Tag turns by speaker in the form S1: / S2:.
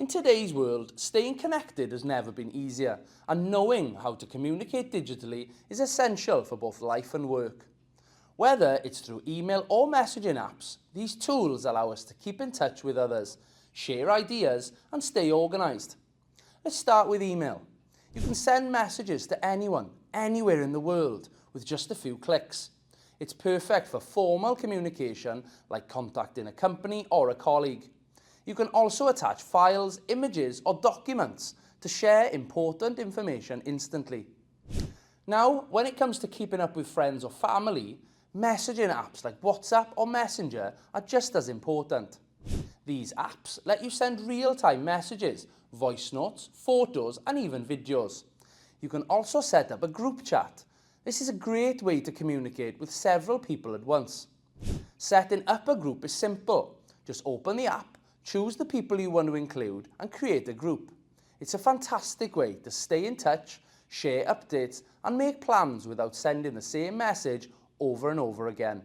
S1: In today's world, staying connected has never been easier, and knowing how to communicate digitally is essential for both life and work. Whether it's through email or messaging apps, these tools allow us to keep in touch with others, share ideas, and stay organised. Let's start with email. You can send messages to anyone, anywhere in the world, with just a few clicks. It's perfect for formal communication, like contacting a company or a colleague. You can also attach files, images, or documents to share important information instantly. Now, when it comes to keeping up with friends or family, messaging apps like WhatsApp or Messenger are just as important. These apps let you send real-time messages, voice notes, photos, and even videos. You can also set up a group chat. This is a great way to communicate with several people at once. Setting up a group is simple. Just open the app, choose the people you want to include, and create a group. It's a fantastic way to stay in touch, share updates, and make plans without sending the same message over and over again.